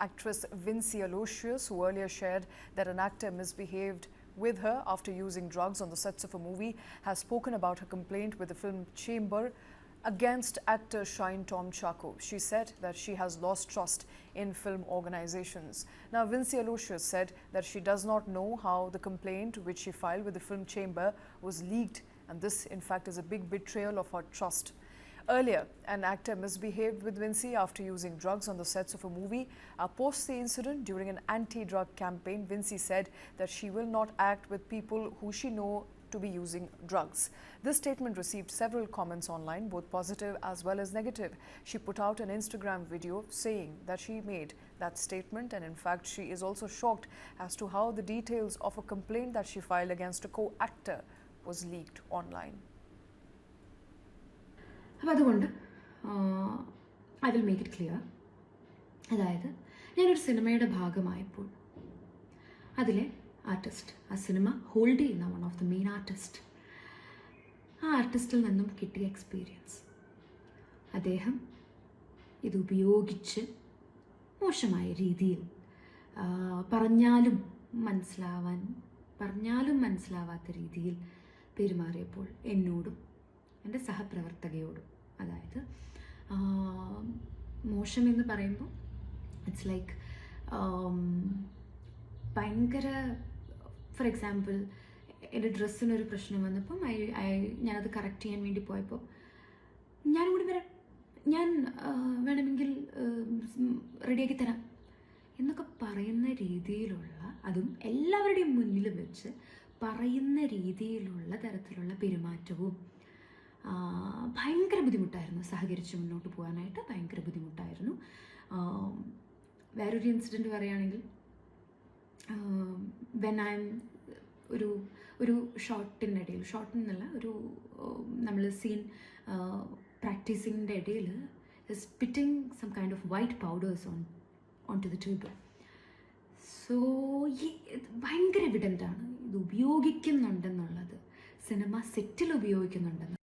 actress Vincy Aloysius, who earlier shared that an actor misbehaved with her after using drugs on the sets of a movie, has spoken about her complaint with the film Chamber against actor Shine Tom Chacko. She said that she has lost trust in film organizations. Now, Vincy Aloysius said that she does not know how the complaint which she filed with the film Chamber was leaked, and this in fact is a big betrayal of her trust. Earlier, an actor misbehaved with Vincy after using drugs on the sets of a movie. Post the incident, during an anti-drug campaign, Vincy said that she will not act with people who she knows to be using drugs. This statement received several comments online, both positive as well as negative. She put out an Instagram video saying that she made that statement, and in fact she is also shocked as to how the details of a complaint that she filed against a co-actor was leaked online. അതുകൊണ്ട് I will make it clear. അതായത് ഞാനൊരു സിനിമയുടെ ഭാഗമായപ്പോൾ അതിലെ artist, ആ cinema hold ചെയ്യുന്ന one of the main artist, ആ ആർട്ടിസ്റ്റിൽ നിന്നും കിട്ടിയ എക്സ്പീരിയൻസ്, അദ്ദേഹം ഇത് ഉപയോഗിച്ച് മോശമായ രീതിയിൽ പറഞ്ഞാലും മനസ്സിലാവാത്ത രീതിയിൽ പെരുമാറിയപ്പോൾ എന്നോടും എൻ്റെ സഹപ്രവർത്തകയോടും, അതായത് മോശമെന്ന് പറയുമ്പോൾ ഇറ്റ്സ് ലൈക്ക് ഭയങ്കര, ഫോർ എക്സാമ്പിൾ എൻ്റെ ഡ്രസ്സിനൊരു പ്രശ്നം വന്നപ്പം ഞാനത് കറക്റ്റ് ചെയ്യാൻ വേണ്ടി പോയപ്പോൾ ഞാനും കൂടി വരാം, ഞാൻ വേണമെങ്കിൽ റെഡിയാക്കി തരാം എന്നൊക്കെ പറയുന്ന രീതിയിലുള്ള, അതും എല്ലാവരുടെയും മുന്നിൽ വെച്ച് പറയുന്ന രീതിയിലുള്ള തരത്തിലുള്ള പെരുമാറ്റവും ഭയങ്കര ബുദ്ധിമുട്ടായിരുന്നു. സഹകരിച്ച് മുന്നോട്ട് പോകാനായിട്ട് ഭയങ്കര ബുദ്ധിമുട്ടായിരുന്നു. വേറൊരു ഇൻസിഡൻറ്റ് പറയുകയാണെങ്കിൽ, വെൻ ഐ എം ഒരു ഷോട്ടിനല്ല, ഒരു നമ്മൾ സീൻ പ്രാക്ടീസിങ്ങിൻ്റെ ഇടയിൽ spitting some kind of white powders on to the table. So ഭയങ്കര എവിഡൻ്റാണ് ഇത് ഉപയോഗിക്കുന്നുണ്ടെന്നുള്ളത്, സിനിമ സെറ്റിൽ ഉപയോഗിക്കുന്നുണ്ടെന്ന്.